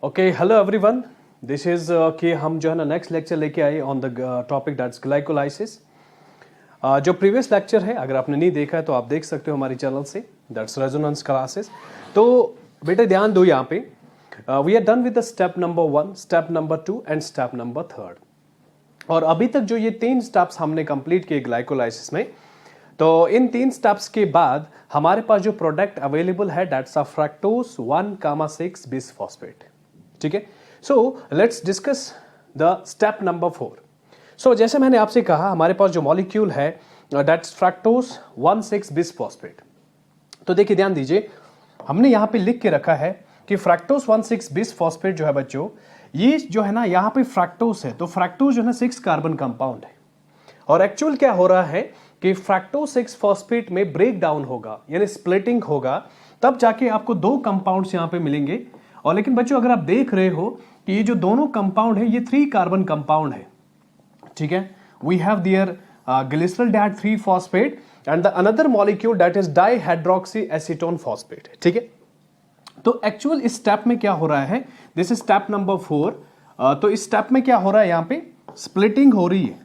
Okay hello everyone, this is कि हम जो है ना नेक्स्ट लेक्चर लेके आए on the topic that's glycolysis. जो प्रीवियस लेक्चर है अगर आपने नहीं देखा है तो आप देख सकते हो हमारी चैनल से, दैट्स रेजोनेंस क्लासेस। तो बेटे ध्यान दो यहाँ पे, we are done with the step number 1, step number 2 and step number 3। और अभी तक जो ये 3 स्टेप्स हमने कंप्लीट किए ग्लाइकोलाइसिस में, तो इन 3 स्टेप्स के बाद हमारे पास जो प्रोडक्ट अवेलेबल है दैट्स अ फ्रक्टोज 1,6 बिसफॉस्फेट। ठीक है, so let's discuss the step number 4। सो जैसे मैंने आपसे कहा हमारे पास जो मॉलिक्यूल है दैट्स फ्रक्टोज 1,6 बिसफॉस्फेट। तो देखिए ध्यान दीजिए, हमने यहां पे लिख के रखा है कि फ्रक्टोज 1,6 बिसफॉस्फेट जो है बच्चों, ये जो है ना यहाँ पे फ्रक्टोज है, तो फ्रक्टोज जो है ना 6 कार्बन कंपाउंड है। और एक्चुअल क्या हो रहा है कि फ्रक्टोज 6 फॉस्फेट में ब्रेक डाउन होगा, यानी स्प्लिटिंग होगा, तब जाके आपको 2 कंपाउंड्स यहां पे मिलेंगे। और लेकिन बच्चों अगर आप देख रहे हो कि ये जो दोनों कंपाउंड है ये 3 कार्बन कंपाउंड है। ठीक है, we have there glycerol 3 phosphate and the another molecule that is dihydroxy acetone phosphate. ठीक है, तो एक्चुअल इस स्टेप में क्या हो रहा है, दिस इज स्टेप नंबर 4। तो इस स्टेप में क्या हो रहा है, यहां पे स्प्लिटिंग हो रही है,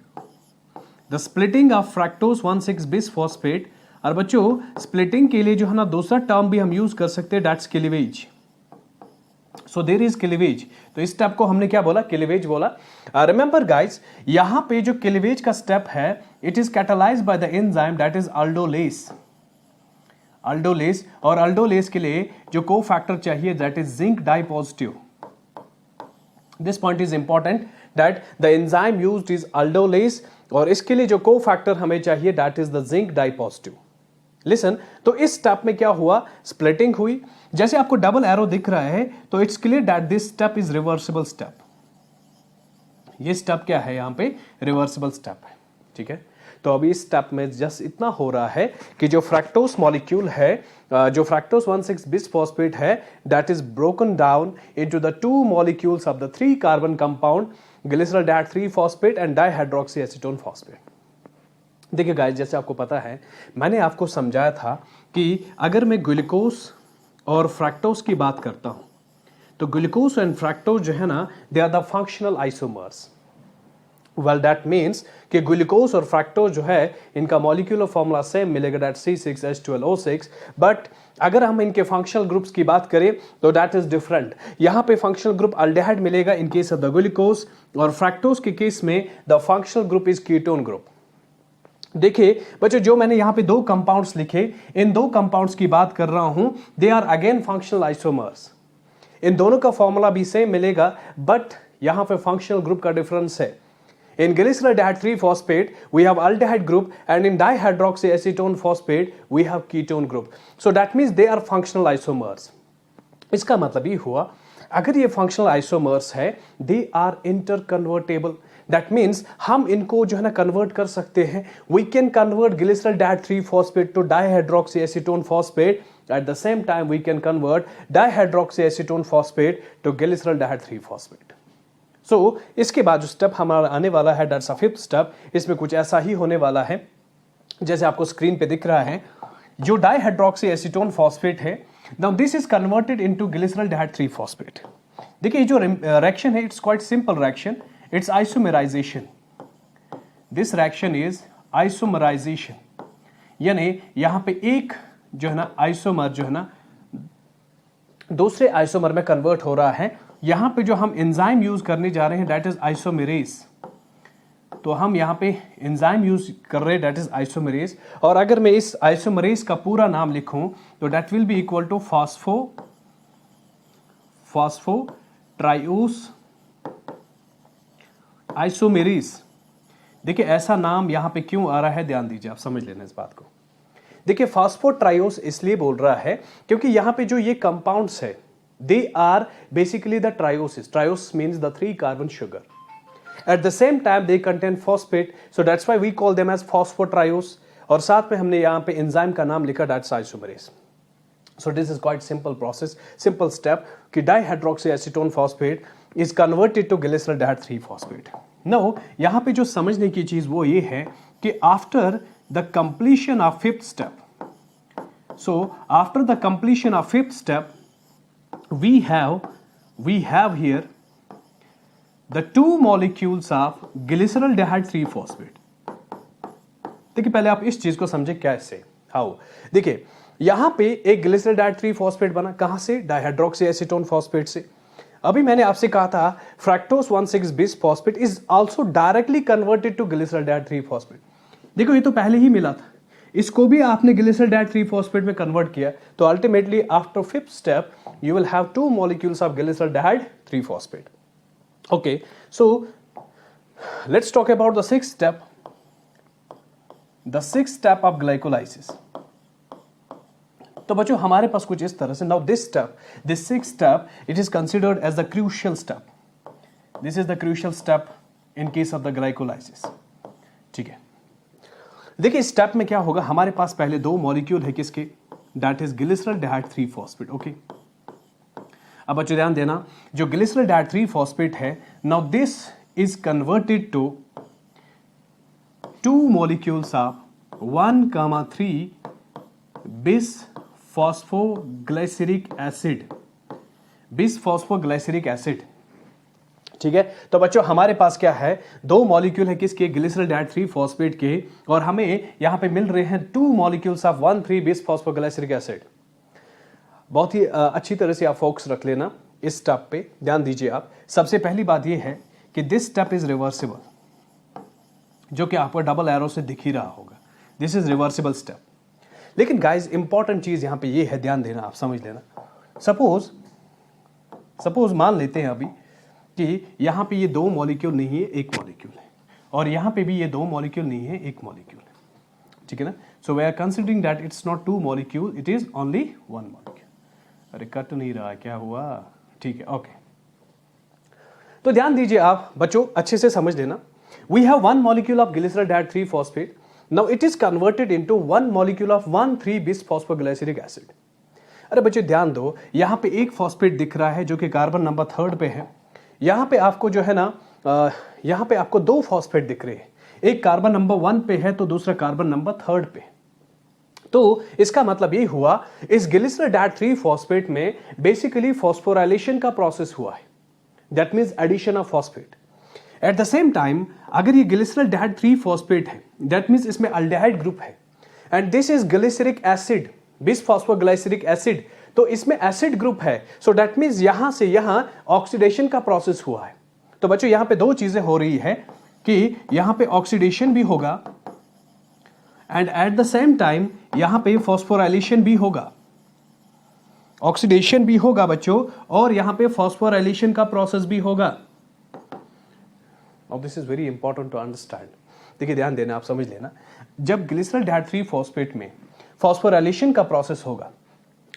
the splitting of fructose 1,6 bisphosphate. और बच्चों स्प्लिटिंग के लिए जो है ना दूसरा टर्म भी हम यूज कर सकते हैं, that's cleavage. So there is cleavage. तो इस स्टेप को हमने क्या बोला, क्लीवेज बोला। रिमेंबर गाइस, यहां पे जो क्लीवेज का स्टेप है it is catalysed by the enzyme that is aldolase. Aldolase, और अल्डोलेस के लिए जो को फैक्टर चाहिए that is zinc dipositive. This point is important that the enzyme used is aldolase, और इसके लिए जो को फैक्टर हमें चाहिए that is the zinc dipositive. Listen, तो इस स्टेप में क्या हुआ, स्प्लिटिंग हुई। जैसे आपको डबल एरो दिख रहा है तो it's clear that this step is reversible step. ये स्टेप क्या है, यहां पे रिवर्सिबल स्टेप है। ठीक है, तो अभी इस स्टेप में जस्ट इतना हो रहा है कि जो फ्रक्टोज मॉलिक्यूल है, जो फ्रक्टोज 1,6 बिसफॉस्फेट है, that is broken down into the 2 molecules of the 3 carbon compound glycerol 3 phosphate and dihydroxy acetone phosphate. देखिए गाइस, जैसे आपको पता है मैंने आपको समझाया था कि अगर मैं ग्लूकोज और फ्रक्टोज की बात करता हूं तो ग्लूकोज एंड फ्रक्टोज जो है ना they are the functional isomers. Well that means कि ग्लूकोज और फ्रक्टोज जो है इनका मॉलिक्यूलर फॉर्मूला सेम मिलेगा, दैट C6H12O6। बट अगर हम इनके फंक्शनल ग्रुप्स की बात करें तो दैट इज डिफरेंट। यहां पे फंक्शनल ग्रुप अल्डेहाइड मिलेगा इन केस ऑफ द ग्लूकोज, और फ्रक्टोज के केस में the functional group is ketone group. देखिए बच्चों, जो मैंने यहां पे 2 कंपाउंड्स लिखे, इन 2 कंपाउंड्स की बात कर रहा हूं, they are again functional isomers. इन दोनों का फॉर्मूला भी सेम मिलेगा, बट यहां पे फंक्शनल ग्रुप का डिफरेंस है। In glycerol 3 phosphate we have aldehyde group, and in dihydroxyacetone phosphate we have ketone group. So that means they are functional isomers. इसका मतलब ये हुआ, अगर ये फंक्शनल आइसोमर्स है they are interconvertible. That means हम इनको जो है ना कन्वर्ट कर सकते हैं। We can convert glycerol 3 phosphate to dihydroxy acetone phosphate, at the same time we can convert dihydroxy acetone phosphate to glycerol 3 phosphate. So इसके बाद जो स्टेप हमारा आने वाला है दैट्स अ 5th स्टेप। इसमें कुछ ऐसा ही होने वाला है जैसे आपको स्क्रीन पे दिख रहा है। जो डाइहाइड्रोक्सी एसीटोन फॉस्फेट है, now this is converted into glycerol 3 phosphate. देखिए जो रिएक्शन है it's quite simple reaction, it's isomerisation. This reaction is isomerisation, यानी यहां पे एक जो है ना आइसोमर जो है ना दूसरे आइसोमर में कन्वर्ट हो रहा है। यहां पे जो हम एंजाइम यूज करने जा रहे हैं दैट इज आइसोमेरेज। तो हम यहां पे एंजाइम यूज कर रहे हैं दैट इज आइसोमेरेज। और अगर मैं इस आइसोमेरेज का पूरा नाम लिखूं तो that will be equal to phosphotriose isomerase. देखिए ऐसा नाम यहां पे क्यों आ रहा है, ध्यान दीजिए, आप समझ लेना इस बात को। देखिए फॉस्फोट्राइओस इसलिए बोल रहा है क्योंकि यहां पे जो ये कंपाउंड्स है they are basically the triosis. Trios means the 3 carbon sugar. At the same time they contain phosphate, so that's why we call them as phosphotriose. और साथ में हमने यहाँ पे एंजाइम का नाम लिखा that's isomerase. So this is quite simple process, simple step कि dihydroxyacetone phosphate is converted to glycerol 3 phosphate. Now यहाँ पे जो समझने की चीज वो ये है कि after the completion of 5th step, so after the completion of 5th step we have we have here the 2 molecules of glyceraldehyde 3 phosphate. देखिए पहले आप इस चीज को समझे कैसे, हाउ। देखिए यहां पे एक ग्लिसरॉल्डिहाइड 3 फॉस्फेट बना, कहां से? डाइहाइड्रोक्सी एसीटोन फॉस्फेट से। अभी मैंने आपसे कहा था fructose 1,6 bis phosphate is also directly converted to glyceraldehyde 3 phosphate. देखो ये तो पहले ही मिला था, इसको भी आपने ग्लिसरॉल्डिहाइड 3 फॉस्फेट में कन्वर्ट किया, तो ultimately after 5th step you will have 2 molecules of glyceraldehyde 3 phosphate. Okay, so let's talk about the 6th step, the 6th step of glycolysis. तो बच्चों हमारे पास कुछ इस तरह से, now this step, this 6th step, it is considered as the crucial step. This is the crucial step in case of the glycolysis. ठीक है, देखिए इस स्टेप में क्या होगा, हमारे पास पहले 2 मॉलिक्यूल है किसके? That is glyceraldehyde 3 phosphate. Okay, अब बच्चों ध्यान देना, जो ग्लिसरॉल्डिहाइड 3 फॉस्फेट है, now this is converted to 2 molecules of 1,3 bis phosphoglyceric acid, bis phosphoglyceric acid. ठीक है, तो बच्चों हमारे पास क्या है, 2 मॉलिक्यूल है किसके? ग्लिसरॉल्डिहाइड 3 फॉस्फेट के, और हमें यहां पे मिल रहे हैं 2 molecules of 1,3 bis phosphoglyceric acid. बहुत ही अच्छी तरह से आप फोकस रख लेना इस स्टेप पे, ध्यान दीजिए आप। सबसे पहली बात यह है कि दिस स्टेप इज रिवर्सिबल, जो कि आपको डबल एरो से दिख ही रहा होगा। This is reversible step. लेकिन गाइज इंपॉर्टेंट चीज यहां पे ये है, ध्यान देना, आप समझ लेना। सपोज मान लेते हैं अभी कि यहां पे ये 2 मॉलिक्यूल नहीं है, 1 मॉलिक्यूल है, और यहां पे भी ये 2 मॉलिक्यूल नहीं है, 1 मॉलिक्यूल है। ठीक है ना? So we are considering that it's not 2 molecule, it is only 1 molecule. अरे कट नहीं रहा, क्या हुआ? ठीक है, ओके। तो ध्यान दीजिए आप बच्चों, अच्छे से समझ लेना। We have 1 molecule of glyceraldehyde 3 phosphate. Now it is converted into 1 molecule of 1,3 bis phosphoglyceric acid. अरे बच्चों ध्यान दो, यहां पे एक फॉस्फेट दिख रहा है जो कि कार्बन नंबर 3rd पे है। यहां पे आपको जो है ना, यहां पे आपको 2 फॉस्फेट दिख रहे हैं, एक कार्बन नंबर 1 पे है तो दूसरा कार्बन नंबर 3rd पे। तो इसका मतलब ये हुआ, इस ग्लिसरॉल्डिहाइड 3 फॉस्फेट में बेसिकली फॉस्फोराइलेशन का प्रोसेस हुआ है, that means addition of phosphate. At the same time अगर ये ग्लिसरॉल्डिहाइड 3 फॉस्फेट है, दैट मींस इसमें अल्डिहाइड ग्रुप है, and this is glyceric acid, bis phosphoglyceric acid, तो इसमें एसिड ग्रुप है। सो दैट मींस यहां से यहां ऑक्सीडेशन का प्रोसेस हुआ है। तो बच्चों यहां पे 2 चीजें हो रही है कि यहां पे ऑक्सीडेशन भी होगा and eight the same time यहां पे फॉस्फोराइलेशन भी होगा। ऑक्सीडेशन भी होगा बच्चों, और यहां पे फॉस्फोराइलेशन का प्रोसेस भी होगा। Now this is very important to understand. देखिए ध्यान देना, आप समझ लेना, जब ग्लिसरॉल्डिहाइड 3 फॉस्फेट में फॉस्फोराइलेशन का प्रोसेस होगा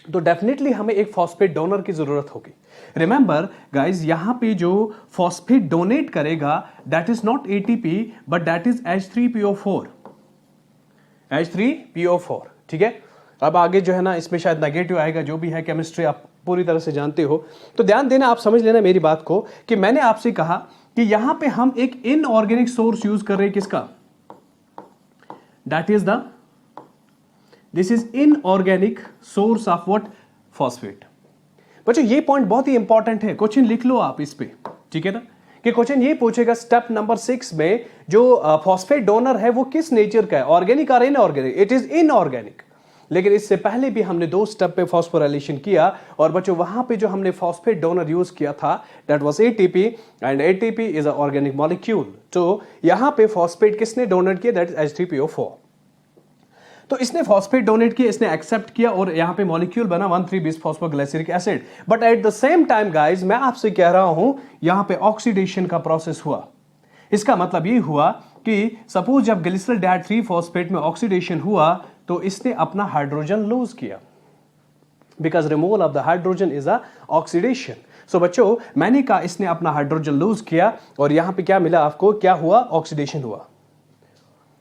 तो डेफिनेटली हमें एक फॉस्फेट डोनर की जरूरत होगी। रिमेंबर गाइज, यहां पे जो फॉस्फेट डोनेट करेगा that is not ATP but that is H3PO4, H3PO4। ठीक है, अब आगे जो है ना इसमें शायद नेगेटिव आएगा, जो भी है केमिस्ट्री आप पूरी तरह से जानते हो। तो ध्यान देना, आप समझ लेना मेरी बात को, कि मैंने आपसे कहा कि यहां पे हम एक इनऑर्गेनिक सोर्स यूज कर रहे हैं, किसका? That is the, this is inorganic source of what? Phosphate. बच्चों ये पॉइंट बहुत ही इंपॉर्टेंट है, क्वेश्चन लिख लो आप इस पे, ठीक है ना, कि क्वेश्चन ये पूछेगा स्टेप नंबर 6 में जो फॉस्फेट डोनर है वो किस नेचर का है, ऑर्गेनिक और इनऑर्गेनिक? It is inorganic. लेकिन इससे पहले भी हमने 2 स्टेप पे फॉस्फोराइलेशन किया, और बच्चों वहां पे जो हमने फॉस्फेट डोनर यूज किया था that was ATP, and ATP is a organic molecule. तो यहां पे फॉस्फेट किसने डोनेट किया? That is H3PO4। तो इसने फॉस्फेट डोनेट किया, इसने एक्सेप्ट किया, और यहां पे मॉलिक्यूल बना 1,3 bis phosphoglyceric acid. But at the same time guys, मैं आपसे कह रहा हूं यहां पे ऑक्सीडेशन का प्रोसेस हुआ। इसका मतलब ये हुआ कि सपोज जब ग्लिसरॉल्डिहाइड 3 फॉस्फेट में ऑक्सीडेशन हुआ तो इसने अपना हाइड्रोजन लूज किया, because removal of the hydrogen is a oxidation. So बच्चों मैंने कहा इसने अपना हाइड्रोजन लूज किया, और यहां पे क्या मिला आपको? क्या हुआ? ऑक्सीडेशन हुआ।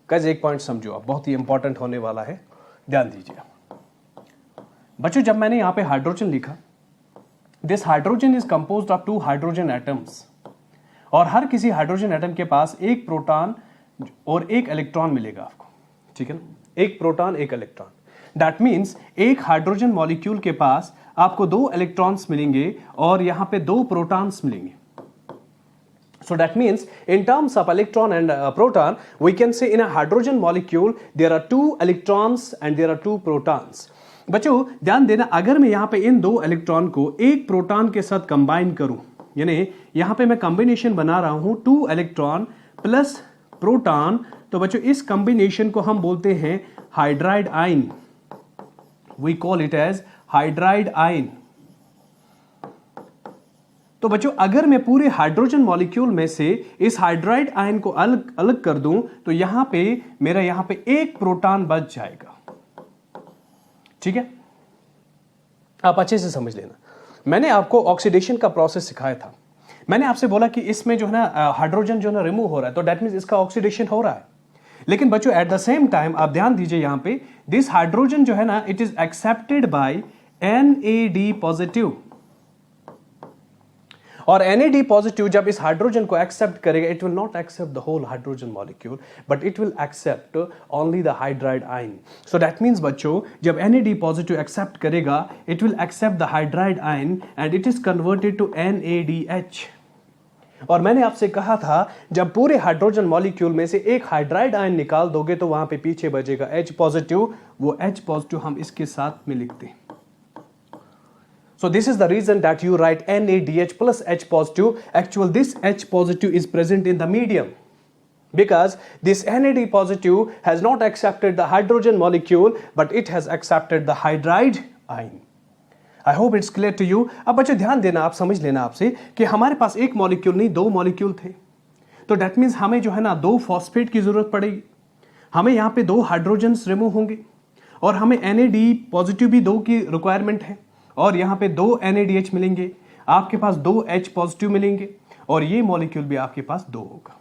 गाइस एक पॉइंट समझो आप, बहुत ही इंपॉर्टेंट होने वाला है, ध्यान दीजिए बच्चों। जब मैंने यहां पे हाइड्रोजन लिखा, this hydrogen is composed of 2 hydrogen atoms, और हर किसी हाइड्रोजन एटम के पास 1 प्रोटॉन और 1 इलेक्ट्रॉन मिलेगा आपको, ठीक है ना, 1 प्रोटॉन 1 इलेक्ट्रॉन। दैट मीन्स एक हाइड्रोजन मॉलिक्यूल के पास आपको 2 इलेक्ट्रॉन्स मिलेंगे और यहां पे 2 प्रोटॉन्स मिलेंगे. So that means in terms of electron and proton, we can say in a hydrogen molecule there are 2 electrons and there are 2 protons. बच्चों ध्यान देना, अगर मैं यहाँ पे इन 2 इलेक्ट्रॉन को एक प्रोटॉन के साथ कंबाइन करूं, यानी यहाँ पे मैं कॉम्बिनेशन बना रहा हूं 2 इलेक्ट्रॉन प्लस प्रोटॉन, तो बच्चों इस कॉम्बिनेशन को हम बोलते हैं hydride ion. We call it as hydride ion. तो बच्चों अगर मैं पूरे हाइड्रोजन मॉलिक्यूल में से इस हाइड्राइड आयन को अलग अलग कर दूं तो यहां पे मेरा यहां पे एक प्रोटॉन बच जाएगा. ठीक है, आप अच्छे से समझ लेना. मैंने आपको ऑक्सीडेशन का प्रोसेस सिखाया था. मैंने आपसे बोला कि इसमें जो है ना हाइड्रोजन जो है ना रिमूव हो रहा है, तो दैट मींस इसका ऑक्सीडेशन हो रहा है. लेकिन बच्चों एट द सेम टाइम आप ध्यान दीजिए, यहां पे दिस हाइड्रोजन जो है ना it is accepted by NAD positive. और NAD पॉजिटिव जब इस हाइड्रोजन को एक्सेप्ट करेगा, it will not accept the whole hydrogen molecule but it will accept only the hydride ion. So that means बच्चों जब NAD पॉजिटिव एक्सेप्ट करेगा, it will accept the hydride ion and it is converted to NADH. और मैंने आपसे कहा था जब पूरे हाइड्रोजन मॉलिक्यूल में से एक हाइड्राइड आयन निकाल दोगे तो वहां पे पीछे बचेगा H पॉजिटिव. वो H पॉजिटिव हम इसके साथ में लिखते हैं. So this is the reason that you write NADH plus H positive. Actually, this H positive is present in the medium because this NAD positive has not accepted the hydrogen molecule, but it has accepted the hydride ion. I hope it's clear to you. अब बच्चों ध्यान देना, आप समझ लेना आपसे कि हमारे पास एक मॉलिक्यूल नहीं 2 मॉलिक्यूल थे. तो that means हमें जो है ना 2 फॉस्फेट की जरूरत पड़ेगी. हमें यहाँ पे 2 हाइड्रोजन्स रिमूव होंगे और हमें NAD पॉजिटिव भी 2 की रिक्वायरमेंट है और यहां पे 2 NADH मिलेंगे, आपके पास 2 H पॉजिटिव मिलेंगे और ये मॉलिक्यूल भी आपके पास 2 होगा.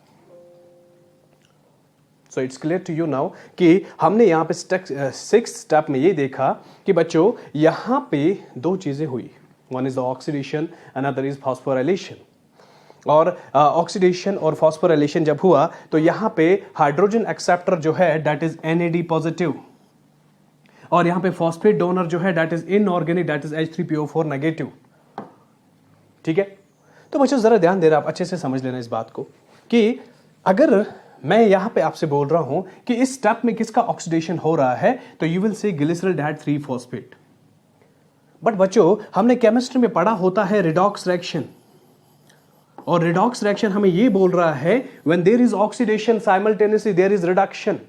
So it's clear to you now कि हमने यहां पे 6th स्टेप में ये देखा कि बच्चों यहां पे 2 चीजें हुई. One is the oxidation, another is phosphorylation. और ऑक्सीडेशन और फॉस्फोराइलेशन जब हुआ तो यहां पे हाइड्रोजन एक्सेप्टर जो है दैट इज NAD पॉजिटिव और यहां पे फॉस्फेट डोनर जो है that is inorganic, that is H3PO4 negative. ठीक है, तो बच्चों जरा ध्यान देना, आप अच्छे से समझ लेना इस बात को कि अगर मैं यहां पे आपसे बोल रहा हूं कि इस स्टेप में किसका ऑक्सीडेशन हो रहा है तो you will say glyceraldehyde 3 phosphate. But बच्चों हमने केमिस्ट्री में पढ़ा होता है रिडॉक्स रिएक्शन, और रिडॉक्स रिएक्शन हमें ये बोल रहा है when there is oxidation simultaneously there is reduction.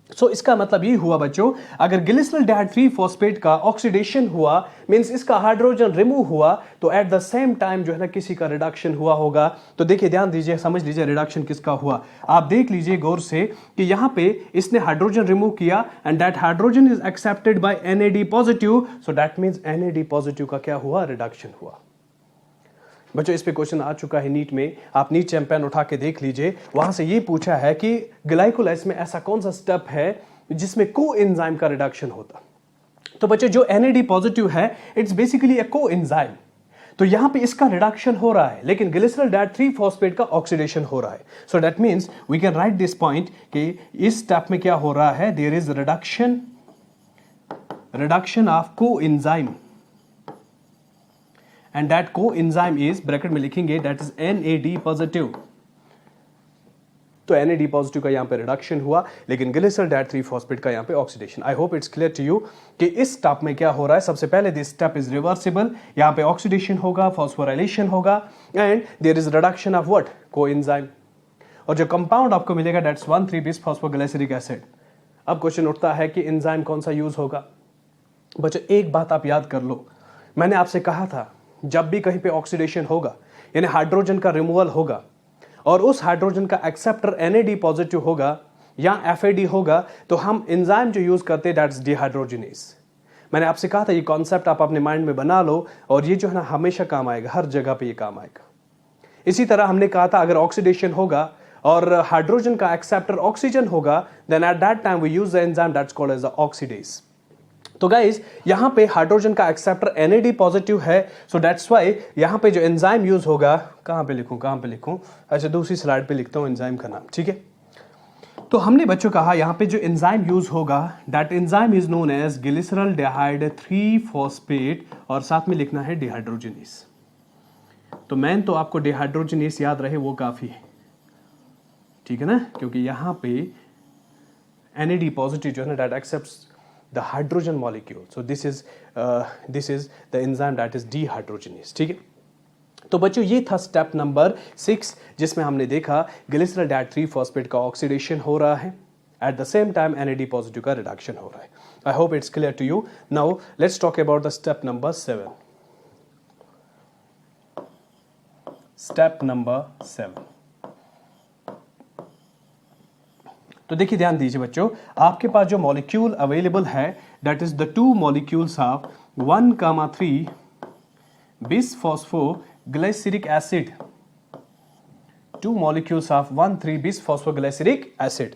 So इसका मतलब ये हुआ बच्चों, अगर ग्लिसरॉल्डिहाइड 3 फॉस्फेट का ऑक्सीडेशन हुआ मींस इसका हाइड्रोजन रिमूव हुआ, तो एट द सेम टाइम जो है ना किसी का रिडक्शन हुआ होगा. तो देखिए ध्यान दीजिए, समझ लीजिए रिडक्शन किसका हुआ. आप देख लीजिए गौर से कि यहां पे इसने हाइड्रोजन रिमूव किया and that hydrogen is accepted by NAD positive. So that means NAD positive का क्या हुआ, रिडक्शन हुआ. बच्चों इस पे क्वेश्चन आ चुका है नीट में, आप नीट चैंपियन उठा के देख लीजिए. वहां से ये पूछा है कि ग्लाइकोलाइसिस में ऐसा कौन सा स्टेप है जिसमें कोएंजाइम का रिडक्शन होता. तो बच्चों जो NAD पॉजिटिव है इट्स बेसिकली ए कोएंजाइम. तो यहां पे इसका रिडक्शन हो रहा है लेकिन ग्लिसरॉल्डिहाइड 3 फॉस्फेट का ऑक्सीडेशन हो रहा है. So that means we can write this point कि इस स्टेप में क्या हो रहा है, there is reduction of coenzyme and that coenzyme is bracket में लिखेंगे that is NAD पॉजिटिव. तो NAD पॉजिटिव का यहां पे रिडक्शन हुआ लेकिन ग्लिसरॉल्डिहाइड 3 फॉस्फेट का यहां पे oxidation. I hope it's clear to you कि इस स्टेप में क्या हो रहा है. सबसे पहले दिस स्टेप इज रिवर्सिबल, यहां पे ऑक्सीडेशन होगा, फॉस्फोराइलेशन होगा and there is reduction of what, coenzyme. और जो कंपाउंड आपको मिलेगा दैट्स 1,3-bis-phosphoglyceric एसिड. अब क्वेश्चन उठता है कि एंजाइम कौन सा यूज होगा. बच्चों एक बात आप याद कर लो, मैंने आपसे कहा था जब भी कहीं पे ऑक्सीडेशन होगा यानी हाइड्रोजन का रिमूवल होगा और उस हाइड्रोजन का एक्सेप्टर NAD पॉजिटिव होगा या FAD होगा तो हम एंजाइम जो यूज करते हैं दैट्स डिहाइड्रोजिनेज. मैंने आपसे कहा था ये कॉन्सेप्ट आप अपने माइंड में बना लो और ये जो है ना हमेशा काम आएगा, हर जगह पे ये काम आएगा. इसी तरह हमने कहा था अगर ऑक्सीडेशन होगा और हाइड्रोजन का एक्सेप्टर ऑक्सीजन होगा then at that time we use the enzyme that's called as the oxidase. तो गाइस यहां पे हाइड्रोजन का एक्सेप्टर NAD पॉजिटिव है, सो दैट्स व्हाई यहां पे जो एंजाइम यूज होगा, कहां पे लिखूं, अच्छा दूसरी स्लाइड पे लिखता हूं एंजाइम का नाम. ठीक है, तो हमने बच्चों कहा यहाँ पे जो एंजाइम यूज होगा that enzyme is known as glyceraldehyde 3 phosphate और साथ में लिखना है डिहाइड्रोजनेस। तो मेन तो आपको डिहाइड्रोजनेस याद रहे वो काफी है, ठीक है ना, क्योंकि यहाँ पे NAD पॉजिटिव जो है ना that accepts the hydrogen molecule, so this is the enzyme that is dehydrogenase, ठीक है। तो बच्चों ये था स्टेप नंबर 6 जिसमें हमने देखा ग्लिसरॉल्डिहाइड 3 फॉस्फेट का ऑक्सीडेशन हो रहा है, at the same time NAD positive का रिडक्शन हो रहा है। I hope it's clear to you. Now let's talk about the step number 7। Step number 7, तो देखिए ध्यान दीजिए बच्चों, आपके पास जो मॉलिक्यूल अवेलेबल है that is the 2 molecules of 1,3 bisphosphoglyceric acid, 2 molecules of 1,3 bisphosphoglyceric acid.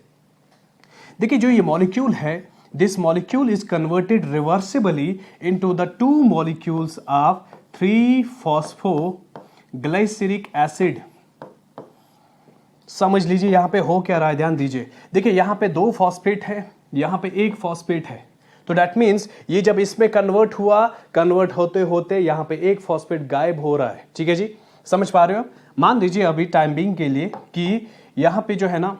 देखिए जो ये मॉलिक्यूल है, this molecule is converted reversibly into the 2 molecules of 3 phosphoglyceric acid. समझ लीजिए यहां पे हो क्या रहा है, ध्यान दीजिए। देखिए यहां पे 2 फॉस्फेट है, यहां पे 1 फॉस्फेट है, तो दैट मीन्स ये जब इसमें कन्वर्ट हुआ, कन्वर्ट होते होते यहां पे 1 फॉस्फेट गायब हो रहा है, ठीक है जी, समझ पा रहे हो। मान लीजिए अभी टाइम बिंग के लिए कि यहां पे जो है ना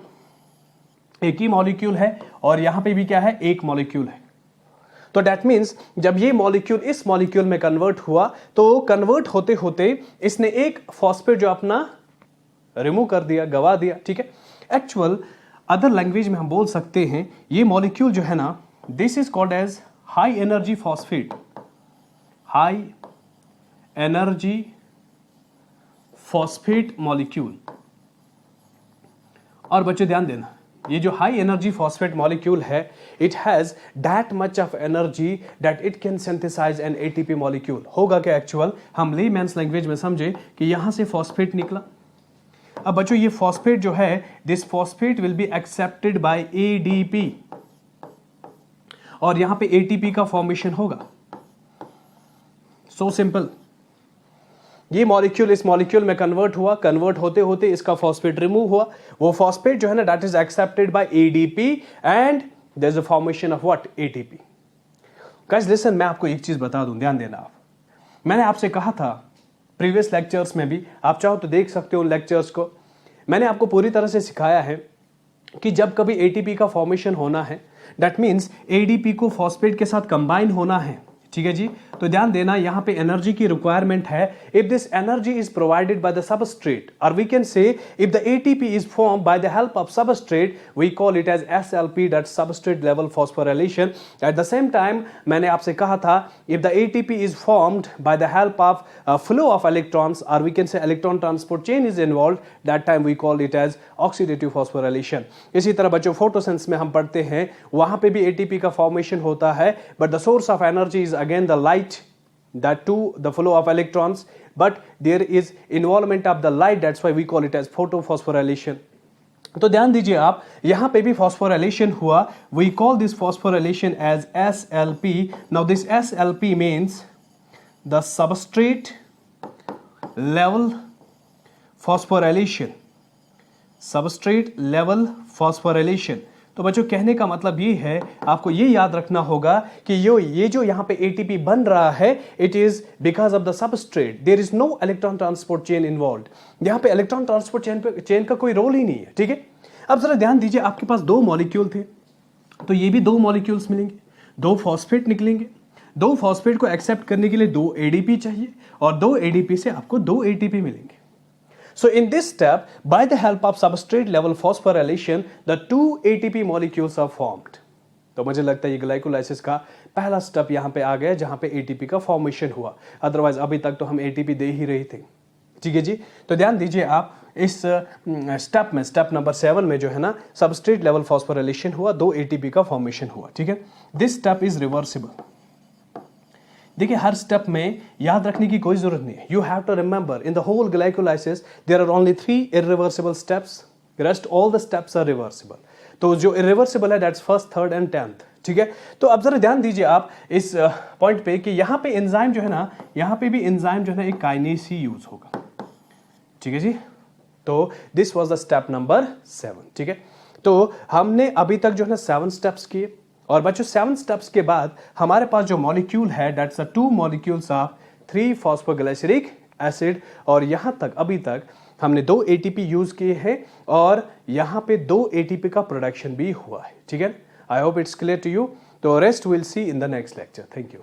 एक ही मॉलिक्यूल है और यहां पे भी क्या है, एक मॉलिक्यूल है। तो दैट मीन्स जब ये मॉलिक्यूल इस मॉलिक्यूल में कन्वर्ट हुआ तो कन्वर्ट होते होते इसने एक फॉस्फेट जो अपना रिमूव कर दिया, गवा दिया, ठीक है। एक्चुअल अदर लैंग्वेज में हम बोल सकते हैं ये मॉलिक्यूल जो है ना this is called as high energy phosphate, high energy phosphate molecule. और बच्चों ध्यान देना, ये जो हाई एनर्जी फॉस्फेट मॉलिक्यूल है it has that much of energy that it can synthesize an ATP molecule. होगा क्या एक्चुअल, हम लेमैन्स लैंग्वेज में समझे कि यहां से फॉस्फेट निकला। अब बच्चों ये फॉस्फेट जो है this phosphate will be accepted by ADP और यहां पे ATP का फॉर्मेशन होगा। सो सिंपल, ये मॉलिक्यूल इस मॉलिक्यूल में कन्वर्ट हुआ, कन्वर्ट होते होते इसका फॉस्फेट रिमूव हुआ, वो फॉस्फेट जो है ना that is accepted by ADP and there is a formation of what, ATP। Guys listen, मैं आपको एक चीज बता दूं, ध्यान देना आप। मैंने आपसे कहा था प्रीवियस लेक्चर्स में भी, आप चाहो तो देख सकते हो उन लेक्चर्स को, मैंने आपको पूरी तरह से सिखाया है कि जब कभी ATP का फॉर्मेशन होना है दैट मीन्स ADP को फॉस्फेट के साथ कंबाइन होना है, ठीक है जी। तो ध्यान देना यहां पे एनर्जी की रिक्वायरमेंट है। If this energy is provided by the substrate और we can say if the ATP is formed by the help of substrate we call it as SLP, that substrate level phosphorylation. At the same time मैंने आपसे कहा था if the ATP is formed by the help of flow of electrons और we can say electron transport chain is involve, that time we call it as oxidative phosphorylation. इसी तरह बच्चों photosynthesis में हम पढ़ते हैं वहां पे भी ATP का फॉर्मेशन होता है, but the source of energy is again the light, that to the flow of electrons, but there is involvement of the light, that's why we call it as photophosphorylation। तो ध्यान दीजिए आप, यहां पे भी phosphorylation हुआ, we call this phosphorylation as SLP। now this SLP means the substrate level phosphorylation, substrate level phosphorylation। तो बच्चों कहने का मतलब ये है, आपको ये याद रखना होगा कि ये जो यहां पे ATP बन रहा है it is because of the substrate, there is no electron transport chain involved. यहां पे इलेक्ट्रॉन ट्रांसपोर्ट चेन का कोई रोल ही नहीं है, ठीक है। अब जरा ध्यान दीजिए, आपके पास 2 मॉलिक्यूल थे, तो ये भी 2 मॉलिक्यूल्स मिलेंगे, 2 फॉस्फेट निकलेंगे। 2 फॉस्फेट को एक्सेप्ट करने के लिए 2 ADP चाहिए और 2 ADP से आपको 2 ATP मिलेंगे। So in this step, by the help of substrate level phosphorylation, the 2 ATP molecules are formed। तो मुझे लगता है ये ग्लाइकोलाइसिस का पहला स्टेप यहां पे आ गया जहां पे ATP का फॉर्मेशन हुआ, अदरवाइज अभी तक तो हम ATP दे ही रहे थे, ठीक है जी। तो ध्यान दीजिए आप इस स्टेप में, स्टेप नंबर 7 में जो है ना सबस्ट्रेट लेवल फॉस्फोराइलेशन हुआ, 2 ATP का फॉर्मेशन हुआ, ठीक है। This step is reversible. देखिए हर स्टेप में याद रखने की कोई जरूरत नहीं है, you have to remember in the whole glycolysis there are only 3 irreversible steps, rest all the steps are reversible. तो जो इरिवर्सिबल है that's first, third and 10th, ठीक है। तो अब जरा ध्यान दीजिए आप इस पॉइंट पे कि यहां पे एंजाइम जो है ना, यहां पे भी एंजाइम जो है ना एक काइनेस ही यूज होगा, ठीक है जी। तो this was the step number 7, ठीक है। तो हमने अभी तक जो है ना 7 स्टेप्स किए, और बच्चों 7 स्टेप्स के बाद हमारे पास जो मॉलिक्यूल है that's 2 molecules of 3 phosphoglyceric acid, और यहां तक अभी तक हमने 2 एटीपी यूज किए हैं और यहां पे 2 एटीपी का प्रोडक्शन भी हुआ है। ठीक है, I hope it's clear to you. तो rest will see in the next lecture. Thank you.